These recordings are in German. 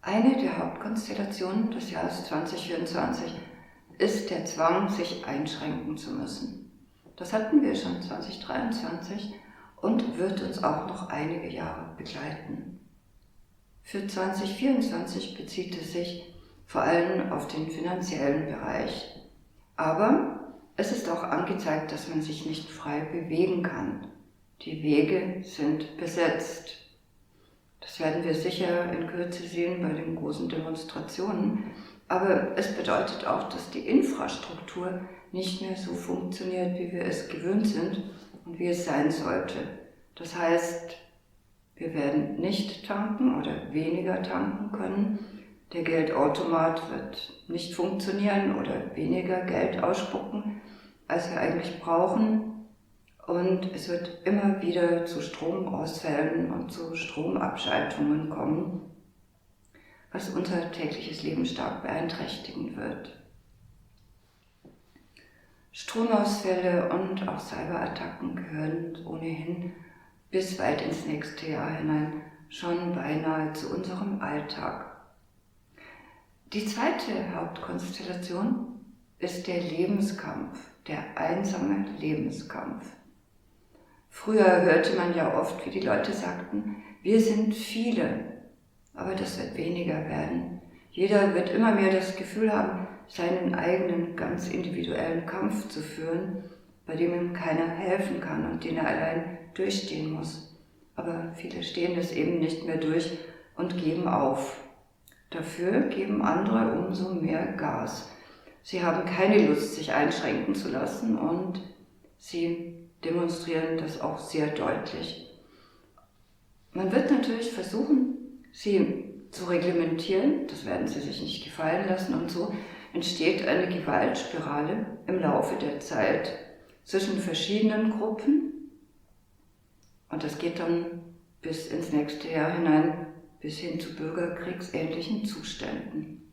Eine der Hauptkonstellationen des Jahres 2024 ist der Zwang, sich einschränken zu müssen. Das hatten wir schon 2023 und wird uns auch noch einige Jahre begleiten. Für 2024 bezieht es sich vor allem auf den finanziellen Bereich. Aber es ist auch angezeigt, dass man sich nicht frei bewegen kann. Die Wege sind besetzt. Das werden wir sicher in Kürze sehen bei den großen Demonstrationen. Aber es bedeutet auch, dass die Infrastruktur nicht mehr so funktioniert, wie wir es gewöhnt sind und wie es sein sollte. Das heißt, wir werden nicht tanken oder weniger tanken können. Der Geldautomat wird nicht funktionieren oder weniger Geld ausspucken, als wir eigentlich brauchen. Und es wird immer wieder zu Stromausfällen und zu Stromabschaltungen kommen, was unser tägliches Leben stark beeinträchtigen wird. Stromausfälle und auch Cyberattacken gehören ohnehin bis weit ins nächste Jahr hinein schon beinahe zu unserem Alltag. Die zweite Hauptkonstellation ist der Lebenskampf, der einsame Lebenskampf. Früher hörte man ja oft, wie die Leute sagten, wir sind viele, aber das wird weniger werden. Jeder wird immer mehr das Gefühl haben, seinen eigenen, ganz individuellen Kampf zu führen, bei dem ihm keiner helfen kann und den er allein durchstehen muss. Aber viele stehen das eben nicht mehr durch und geben auf. Dafür geben andere umso mehr Gas. Sie haben keine Lust, sich einschränken zu lassen und sie demonstrieren das auch sehr deutlich. Man wird natürlich versuchen, sie zu reglementieren, das werden sie sich nicht gefallen lassen und so entsteht eine Gewaltspirale im Laufe der Zeit zwischen verschiedenen Gruppen und das geht dann bis ins nächste Jahr hinein, bis hin zu bürgerkriegsähnlichen Zuständen.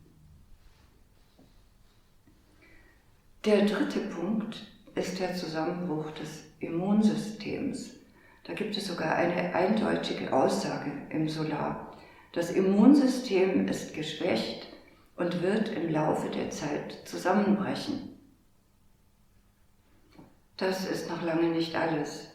Der dritte Punkt ist der Zusammenbruch des Immunsystems. Da gibt es sogar eine eindeutige Aussage im Solar. Das Immunsystem ist geschwächt und wird im Laufe der Zeit zusammenbrechen. Das ist noch lange nicht alles.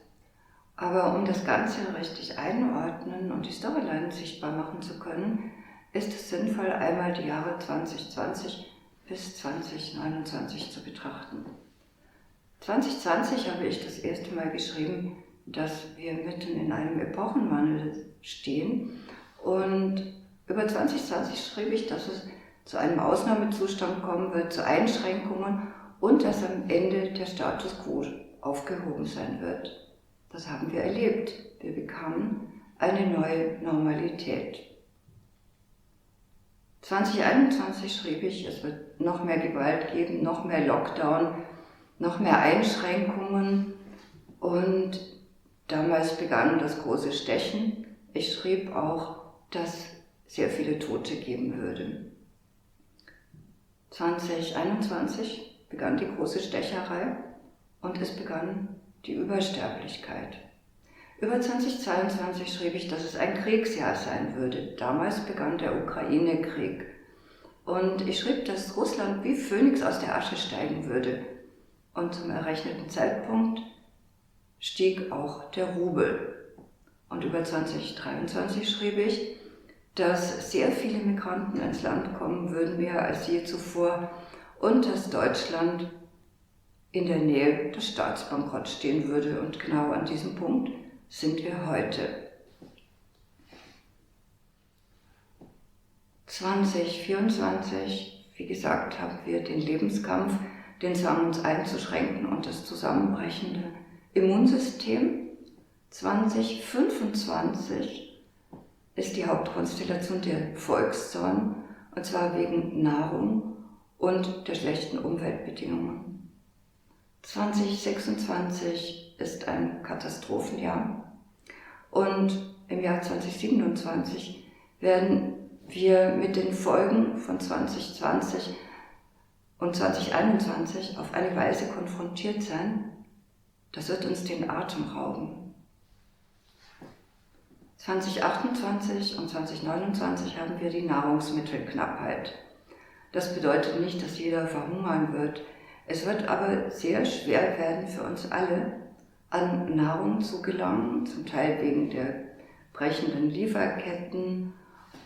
Aber um das Ganze richtig einordnen und die Storyline sichtbar machen zu können, ist es sinnvoll, einmal die Jahre 2020 bis 2029 zu betrachten. 2020 habe ich das erste Mal geschrieben, dass wir mitten in einem Epochenwandel stehen und über 2020 schrieb ich, dass es zu einem Ausnahmezustand kommen wird, zu Einschränkungen und dass am Ende der Status quo aufgehoben sein wird. Das haben wir erlebt. Wir bekamen eine neue Normalität. 2021 schrieb ich, es wird noch mehr Gewalt geben, noch mehr Lockdown, noch mehr Einschränkungen und damals begann das große Stechen. Ich schrieb auch, dass sehr viele Tote geben würde. 2021 begann die große Stecherei und es begann die Übersterblichkeit. Über 2022 schrieb ich, dass es ein Kriegsjahr sein würde. Damals begann der Ukraine-Krieg. Und ich schrieb, dass Russland wie Phönix aus der Asche steigen würde. Und zum errechneten Zeitpunkt stieg auch der Rubel. Und über 2023 schrieb ich, dass sehr viele Migranten ins Land kommen würden, mehr als je zuvor, und dass Deutschland in der Nähe des Staatsbankrotts stehen würde. Und genau an diesem Punkt sind wir heute. 2024, wie gesagt, haben wir den Lebenskampf, den Zwang, uns einzuschränken und das zusammenbrechende Immunsystem. 2025 ist die Hauptkonstellation der Volkszorn, und zwar wegen Nahrung und der schlechten Umweltbedingungen. 2026 ist ein Katastrophenjahr und im Jahr 2027 werden wir mit den Folgen von 2020 und 2021 auf eine Weise konfrontiert sein, das wird uns den Atem rauben. 2028 und 2029 haben wir die Nahrungsmittelknappheit. Das bedeutet nicht, dass jeder verhungern wird. Es wird aber sehr schwer werden für uns alle, an Nahrung zu gelangen, zum Teil wegen der brechenden Lieferketten,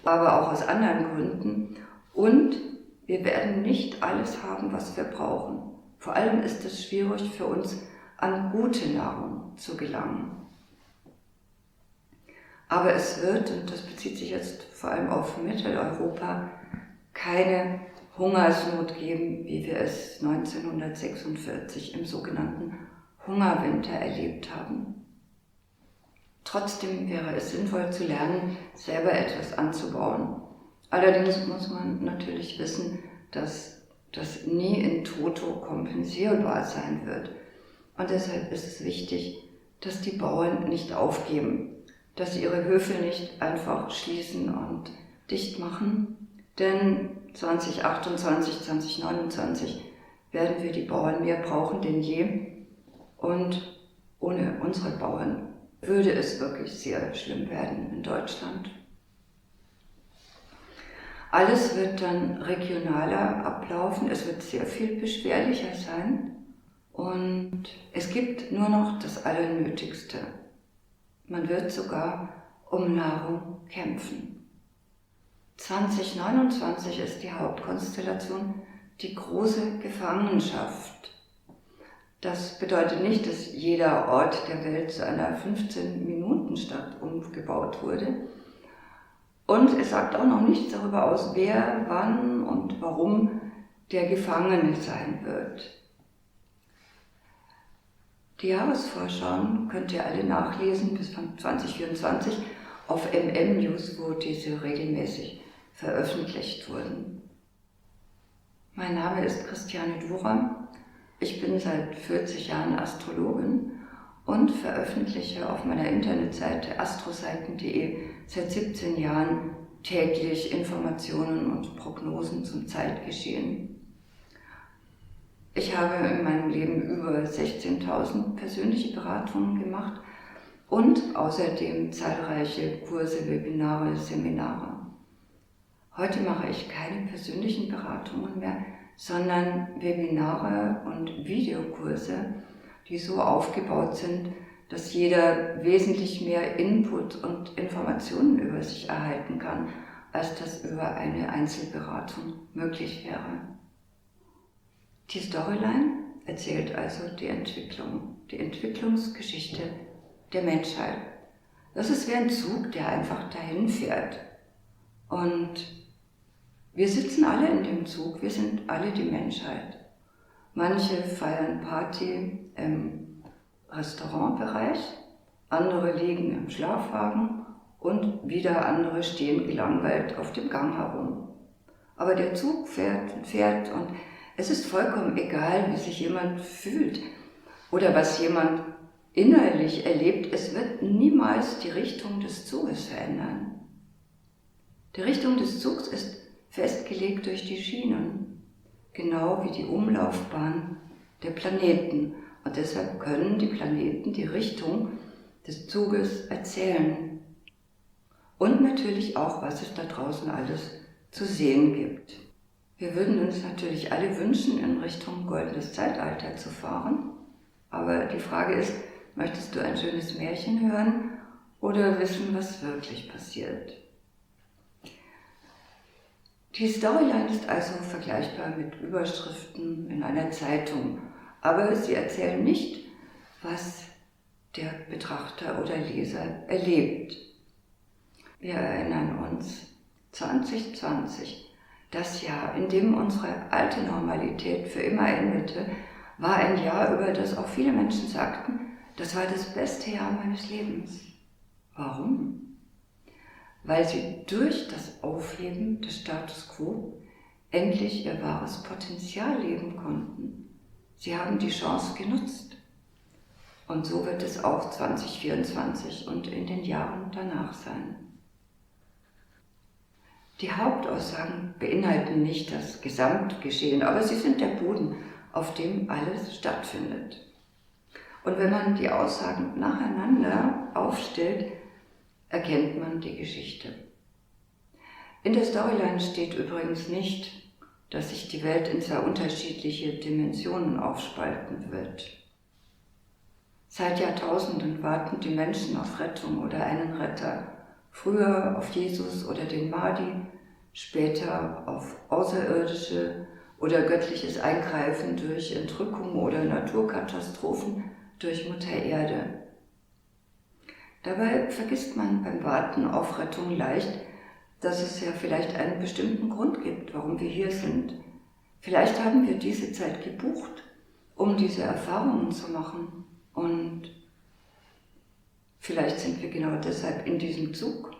aber auch aus anderen Gründen. Und wir werden nicht alles haben, was wir brauchen. Vor allem ist es schwierig für uns, an gute Nahrung zu gelangen. Aber es wird, und das bezieht sich jetzt vor allem auf Mitteleuropa, keine Hungersnot geben, wie wir es 1946 im sogenannten Hungerwinter erlebt haben. Trotzdem wäre es sinnvoll zu lernen, selber etwas anzubauen. Allerdings muss man natürlich wissen, dass das nie in toto kompensierbar sein wird. Und deshalb ist es wichtig, dass die Bauern nicht aufgeben, dass sie ihre Höfe nicht einfach schließen und dicht machen, denn 2028, 2029 werden wir die Bauern mehr brauchen denn je und ohne unsere Bauern würde es wirklich sehr schlimm werden in Deutschland. Alles wird dann regionaler ablaufen, es wird sehr viel beschwerlicher sein und es gibt nur noch das Allernötigste. Man wird sogar um Nahrung kämpfen. 2029 ist die Hauptkonstellation die große Gefangenschaft. Das bedeutet nicht, dass jeder Ort der Welt zu einer 15-Minuten-Stadt umgebaut wurde. Und es sagt auch noch nichts darüber aus, wer, wann und warum der Gefangene sein wird. Die Jahresvorschauen könnt ihr alle nachlesen bis 2024 auf MM-News, wo diese regelmäßig veröffentlicht wurden. Mein Name ist Christiane Duram. Ich bin seit 40 Jahren Astrologin und veröffentliche auf meiner Internetseite astroseiten.de seit 17 Jahren täglich Informationen und Prognosen zum Zeitgeschehen. Ich habe in meinem Leben über 16.000 persönliche Beratungen gemacht und außerdem zahlreiche Kurse, Webinare, Seminare. Heute mache ich keine persönlichen Beratungen mehr, sondern Webinare und Videokurse, die so aufgebaut sind, dass jeder wesentlich mehr Input und Informationen über sich erhalten kann, als das über eine Einzelberatung möglich wäre. Die Storyline erzählt also die Entwicklungsgeschichte der Menschheit. Das ist wie ein Zug, der einfach dahin fährt. Und wir sitzen alle in dem Zug, wir sind alle die Menschheit. Manche feiern Party im Restaurantbereich, andere liegen im Schlafwagen und wieder andere stehen gelangweilt auf dem Gang herum. Aber der Zug fährt und fährt und es ist vollkommen egal, wie sich jemand fühlt oder was jemand innerlich erlebt. Es wird niemals die Richtung des Zuges verändern. Die Richtung des Zugs ist festgelegt durch die Schienen, genau wie die Umlaufbahn der Planeten. Und deshalb können die Planeten die Richtung des Zuges erzählen. Und natürlich auch, was es da draußen alles zu sehen gibt. Wir würden uns natürlich alle wünschen, in Richtung goldenes Zeitalter zu fahren. Aber die Frage ist, möchtest du ein schönes Märchen hören oder wissen, was wirklich passiert? Die Storyline ist also vergleichbar mit Überschriften in einer Zeitung, aber sie erzählen nicht, was der Betrachter oder Leser erlebt. Wir erinnern uns, 2020, das Jahr, in dem unsere alte Normalität für immer endete, war ein Jahr, über das auch viele Menschen sagten, das war das beste Jahr meines Lebens. Warum? Weil sie durch das Aufheben des Status quo endlich ihr wahres Potenzial leben konnten. Sie haben die Chance genutzt. Und so wird es auch 2024 und in den Jahren danach sein. Die Hauptaussagen beinhalten nicht das Gesamtgeschehen, aber sie sind der Boden, auf dem alles stattfindet. Und wenn man die Aussagen nacheinander aufstellt, erkennt man die Geschichte. In der Storyline steht übrigens nicht, dass sich die Welt in zwei unterschiedliche Dimensionen aufspalten wird. Seit Jahrtausenden warten die Menschen auf Rettung oder einen Retter, früher auf Jesus oder den Mahdi, später auf außerirdische oder göttliches Eingreifen durch Entrückung oder Naturkatastrophen durch Mutter Erde. Dabei vergisst man beim Warten auf Rettung leicht, dass es ja vielleicht einen bestimmten Grund gibt, warum wir hier sind. Vielleicht haben wir diese Zeit gebucht, um diese Erfahrungen zu machen. Und vielleicht sind wir genau deshalb in diesem Zug.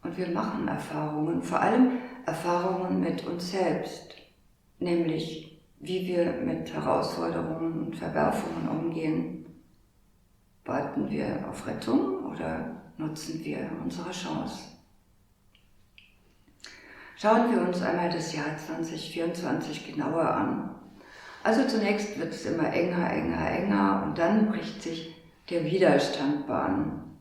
Und wir machen Erfahrungen, vor allem Erfahrungen mit uns selbst, nämlich wie wir mit Herausforderungen und Verwerfungen umgehen. Warten wir auf Rettung oder nutzen wir unsere Chance? Schauen wir uns einmal das Jahr 2024 genauer an. Also zunächst wird es immer enger und dann bricht sich der Widerstand Bahn.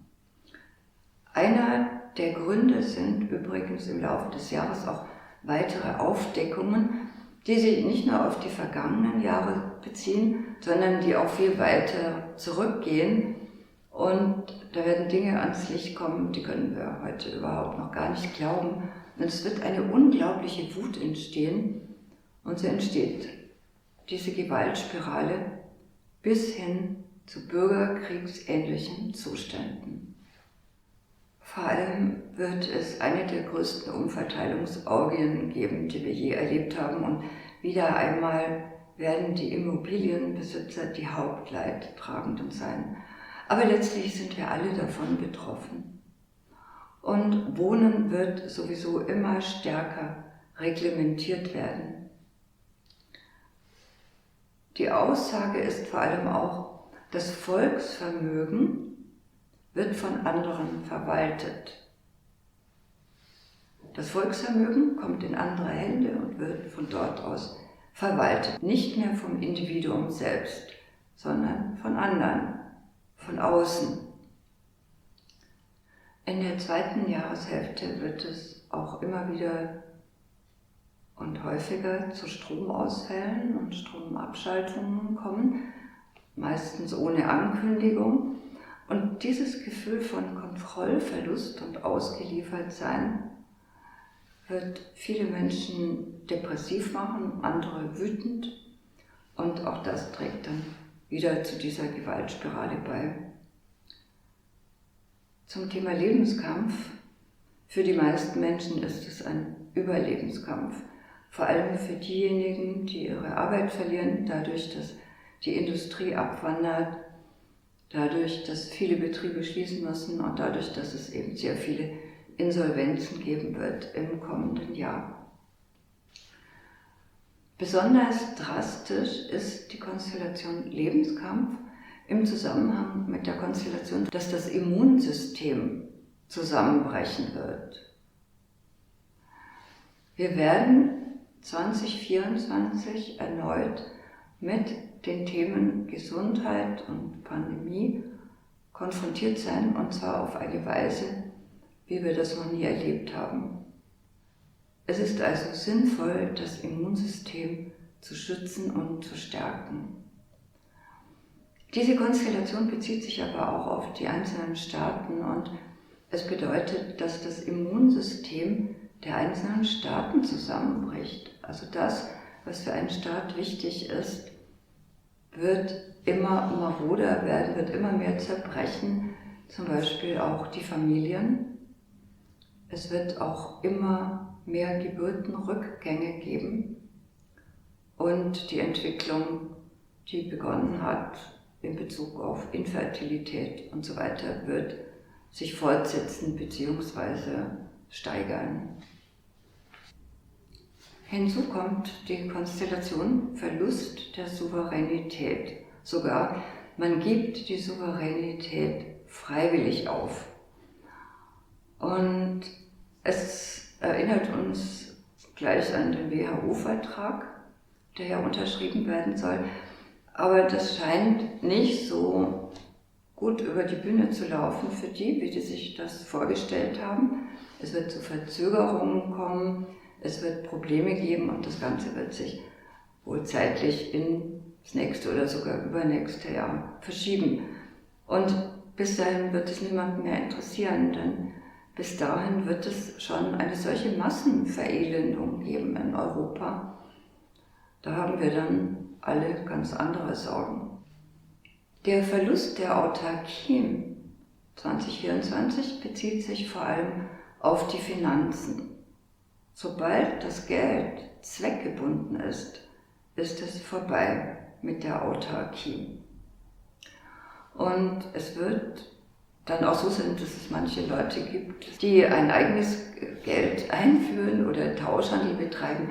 Einer der Gründe sind übrigens im Laufe des Jahres auch weitere Aufdeckungen, die sich nicht nur auf die vergangenen Jahre beziehen, sondern die auch viel weiter zurückgehen. Und da werden Dinge ans Licht kommen, die können wir heute überhaupt noch gar nicht glauben. Und es wird eine unglaubliche Wut entstehen. Und so entsteht diese Gewaltspirale bis hin zu bürgerkriegsähnlichen Zuständen. Vor allem wird es eine der größten Umverteilungsorgien geben, die wir je erlebt haben. Und wieder einmal werden die Immobilienbesitzer die Hauptleidtragenden sein. Aber letztlich sind wir alle davon betroffen. Und Wohnen wird sowieso immer stärker reglementiert werden. Die Aussage ist vor allem auch, das Volksvermögen wird von anderen verwaltet. Das Volksvermögen kommt in andere Hände und wird von dort aus verwaltet. Nicht mehr vom Individuum selbst, sondern von anderen, von außen. In der zweiten Jahreshälfte wird es auch immer wieder und häufiger zu Stromausfällen und Stromabschaltungen kommen, meistens ohne Ankündigung. Und dieses Gefühl von Kontrollverlust und Ausgeliefertsein wird viele Menschen depressiv machen, andere wütend, und auch das trägt dann wieder zu dieser Gewaltspirale bei. Zum Thema Lebenskampf. Für die meisten Menschen ist es ein Überlebenskampf. Vor allem für diejenigen, die ihre Arbeit verlieren, dadurch, dass die Industrie abwandert, dadurch, dass viele Betriebe schließen müssen und dadurch, dass es eben sehr viele Insolvenzen geben wird im kommenden Jahr. Besonders drastisch ist die Konstellation Lebenskampf im Zusammenhang mit der Konstellation, dass das Immunsystem zusammenbrechen wird. Wir werden 2024 erneut mit den Themen Gesundheit und Pandemie konfrontiert sein, und zwar auf eine Weise, wie wir das noch nie erlebt haben. Es ist also sinnvoll, das Immunsystem zu schützen und zu stärken. Diese Konstellation bezieht sich aber auch auf die einzelnen Staaten, und es bedeutet, dass das Immunsystem der einzelnen Staaten zusammenbricht. Also das, was für einen Staat wichtig ist, wird immer maroder werden, wird immer mehr zerbrechen, zum Beispiel auch die Familien. Es wird auch immer mehr Geburtenrückgänge geben, und die Entwicklung, die begonnen hat in Bezug auf Infertilität und so weiter, wird sich fortsetzen bzw. steigern. Hinzu kommt die Konstellation Verlust der Souveränität. Sogar man gibt die Souveränität freiwillig auf. Und es erinnert uns gleich an den WHO-Vertrag, der ja unterschrieben werden soll. Aber das scheint nicht so gut über die Bühne zu laufen für die, wie die sich das vorgestellt haben. Es wird zu Verzögerungen kommen, es wird Probleme geben und das Ganze wird sich wohl zeitlich ins nächste oder sogar übernächste Jahr verschieben. Und bis dahin wird es niemanden mehr interessieren, denn bis dahin wird es schon eine solche Massenverelendung geben in Europa. Da haben wir dann alle ganz andere Sorgen. Der Verlust der Autarkie 2024 bezieht sich vor allem auf die Finanzen. Sobald das Geld zweckgebunden ist, ist es vorbei mit der Autarkie. Und es wird dann auch so sein, dass es manche Leute gibt, die ein eigenes Geld einführen oder Tauschhandel betreiben,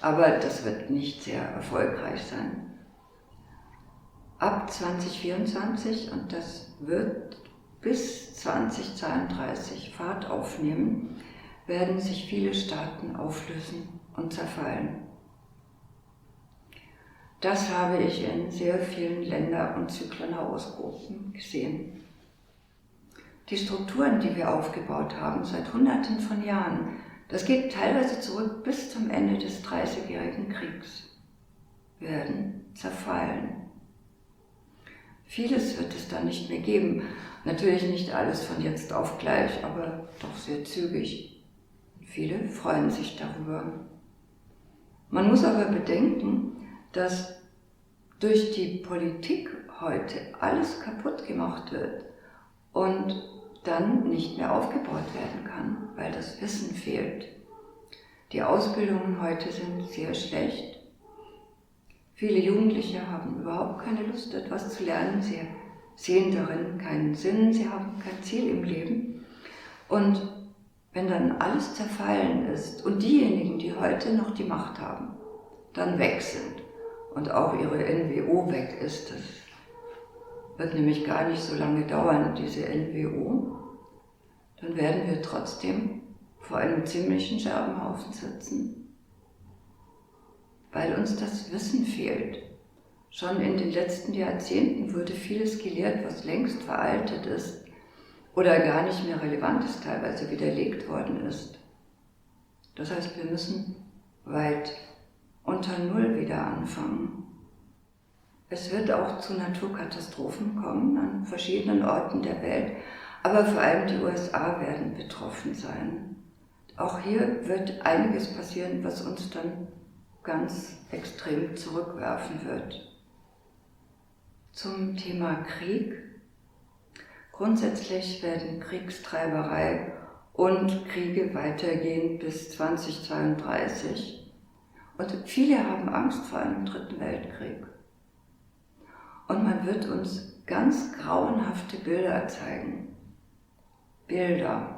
aber das wird nicht sehr erfolgreich sein. Ab 2024, und das wird bis 2032 Fahrt aufnehmen, werden sich viele Staaten auflösen und zerfallen. Das habe ich in sehr vielen Länder- und Zyklenhoroskopen gesehen. Die Strukturen, die wir aufgebaut haben seit Hunderten von Jahren, das geht teilweise zurück bis zum Ende des Dreißigjährigen Kriegs, werden zerfallen. Vieles wird es dann nicht mehr geben. Natürlich nicht alles von jetzt auf gleich, aber doch sehr zügig. Viele freuen sich darüber. Man muss aber bedenken, dass durch die Politik heute alles kaputt gemacht wird und dann nicht mehr aufgebaut werden kann, weil das Wissen fehlt. Die Ausbildungen heute sind sehr schlecht. Viele Jugendliche haben überhaupt keine Lust, etwas zu lernen. Sie sehen darin keinen Sinn, sie haben kein Ziel im Leben. Und wenn dann alles zerfallen ist und diejenigen, die heute noch die Macht haben, dann weg sind und auch ihre NWO weg ist, das wird nämlich gar nicht so lange dauern, diese NWO, dann werden wir trotzdem vor einem ziemlichen Scherbenhaufen sitzen, weil uns das Wissen fehlt. Schon in den letzten Jahrzehnten wurde vieles gelehrt, was längst veraltet ist oder gar nicht mehr relevant ist, teilweise widerlegt worden ist. Das heißt, wir müssen weit unter Null wieder anfangen. Es wird auch zu Naturkatastrophen kommen an verschiedenen Orten der Welt, aber vor allem die USA werden betroffen sein. Auch hier wird einiges passieren, was uns dann ganz extrem zurückwerfen wird. Zum Thema Krieg. Grundsätzlich werden Kriegstreiberei und Kriege weitergehen bis 2032. Und viele haben Angst vor einem dritten Weltkrieg. Und man wird uns ganz grauenhafte Bilder zeigen. Bilder.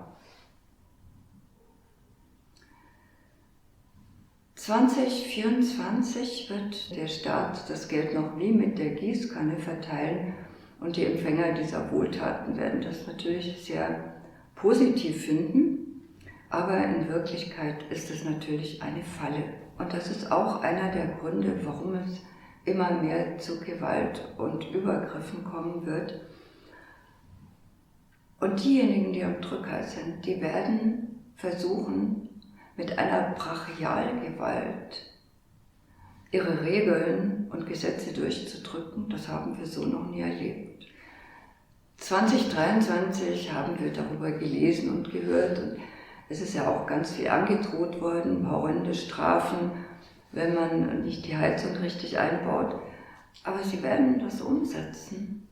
2024 wird der Staat das Geld noch wie mit der Gießkanne verteilen und die Empfänger dieser Wohltaten werden das natürlich sehr positiv finden, aber in Wirklichkeit ist es natürlich eine Falle. Und das ist auch einer der Gründe, warum es immer mehr zu Gewalt und Übergriffen kommen wird. Und diejenigen, die am Drücker sind, die werden versuchen, mit einer Brachialgewalt ihre Regeln und Gesetze durchzudrücken. Das haben wir so noch nie erlebt. 2023 haben wir darüber gelesen und gehört und es ist ja auch ganz viel angedroht worden, horrende Strafen, wenn man nicht die Heizung richtig einbaut. Aber sie werden das umsetzen.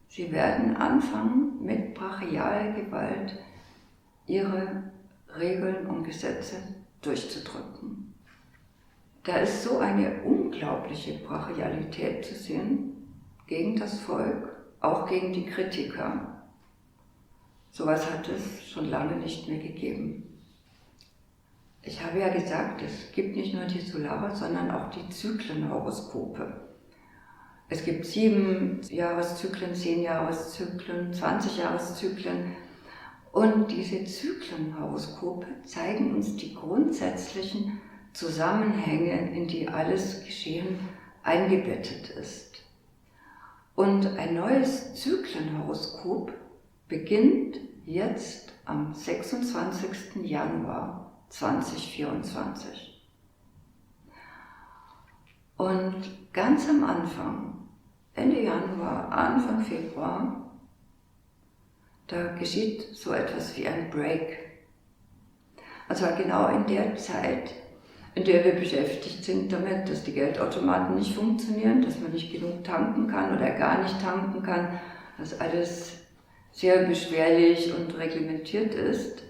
Sie werden anfangen, mit Brachialgewalt ihre Regeln und Gesetze durchzudrücken. Da ist so eine unglaubliche Brachialität zu sehen gegen das Volk, auch gegen die Kritiker. Sowas hat es schon lange nicht mehr gegeben. Ich habe ja gesagt, es gibt nicht nur die Solare, sondern auch die Zyklenhoroskope. Es gibt 7 Jahreszyklen, 10 Jahreszyklen, 20 Jahreszyklen. Und diese Zyklenhoroskope zeigen uns die grundsätzlichen Zusammenhänge, in die alles Geschehen eingebettet ist. Und ein neues Zyklenhoroskop beginnt jetzt am 26. Januar 2024. Und ganz am Anfang, Ende Januar, Anfang Februar, da geschieht so etwas wie ein Break. Und zwar genau in der Zeit, in der wir beschäftigt sind damit, dass die Geldautomaten nicht funktionieren, dass man nicht genug tanken kann oder gar nicht tanken kann, dass alles sehr beschwerlich und reglementiert ist.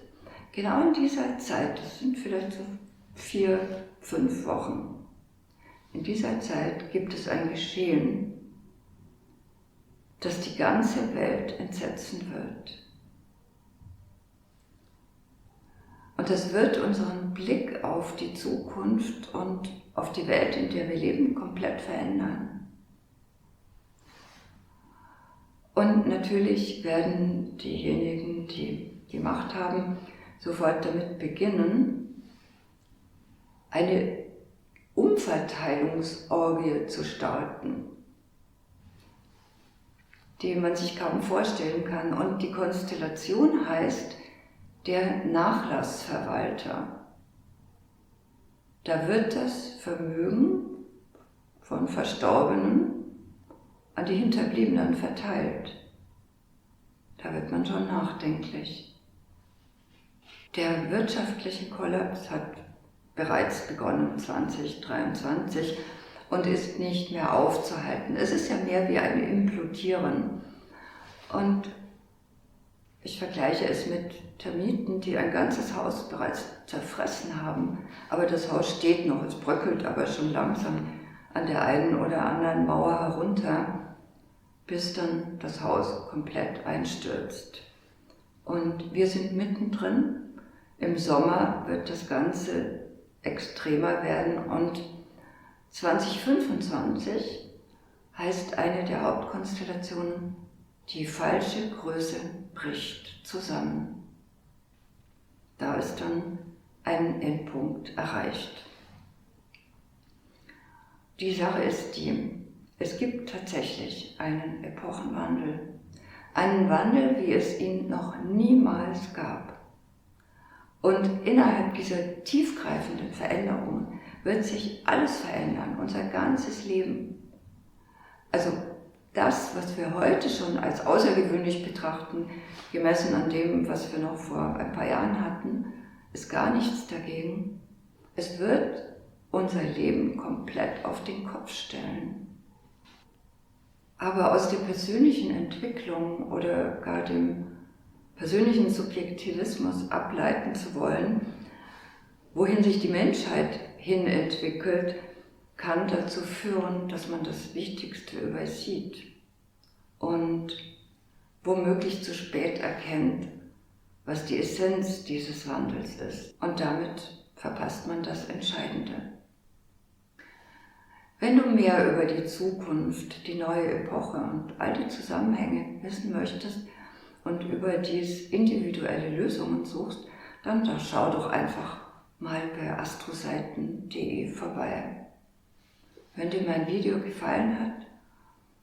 Genau in dieser Zeit, das sind vielleicht so 4, 5 Wochen, in dieser Zeit gibt es ein Geschehen, das die ganze Welt entsetzen wird. Und das wird unseren Blick auf die Zukunft und auf die Welt, in der wir leben, komplett verändern. Und natürlich werden diejenigen, die die Macht haben, sofort damit beginnen, eine Umverteilungsorgie zu starten, die man sich kaum vorstellen kann. Und die Konstellation heißt der Nachlassverwalter. Da wird das Vermögen von Verstorbenen an die Hinterbliebenen verteilt. Da wird man schon nachdenklich. Der wirtschaftliche Kollaps hat bereits begonnen 2023 und ist nicht mehr aufzuhalten. Es ist ja mehr wie ein Implodieren. Und ich vergleiche es mit Termiten, die ein ganzes Haus bereits zerfressen haben. Aber das Haus steht noch, es bröckelt aber schon langsam an der einen oder anderen Mauer herunter, bis dann das Haus komplett einstürzt. Und wir sind mittendrin. Im Sommer wird das Ganze extremer werden und 2025 heißt eine der Hauptkonstellationen, die falsche Größe bricht zusammen. Da ist dann ein Endpunkt erreicht. Die Sache ist die, es gibt tatsächlich einen Epochenwandel. Einen Wandel, wie es ihn noch niemals gab. Und innerhalb dieser tiefgreifenden Veränderungen wird sich alles verändern, unser ganzes Leben. Also das, was wir heute schon als außergewöhnlich betrachten, gemessen an dem, was wir noch vor ein paar Jahren hatten, ist gar nichts dagegen. Es wird unser Leben komplett auf den Kopf stellen. Aber aus der persönlichen Entwicklung oder gar dem persönlichen Subjektivismus ableiten zu wollen, wohin sich die Menschheit hin entwickelt, kann dazu führen, dass man das Wichtigste übersieht und womöglich zu spät erkennt, was die Essenz dieses Wandels ist. Und damit verpasst man das Entscheidende. Wenn du mehr über die Zukunft, die neue Epoche und all die Zusammenhänge wissen möchtest und überdies individuelle Lösungen suchst, dann da schau doch einfach mal bei astroseiten.de vorbei. Wenn dir mein Video gefallen hat,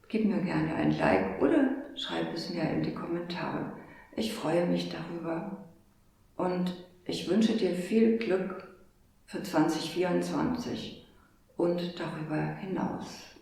gib mir gerne ein Like oder schreib es mir in die Kommentare. Ich freue mich darüber und ich wünsche dir viel Glück für 2024 und darüber hinaus.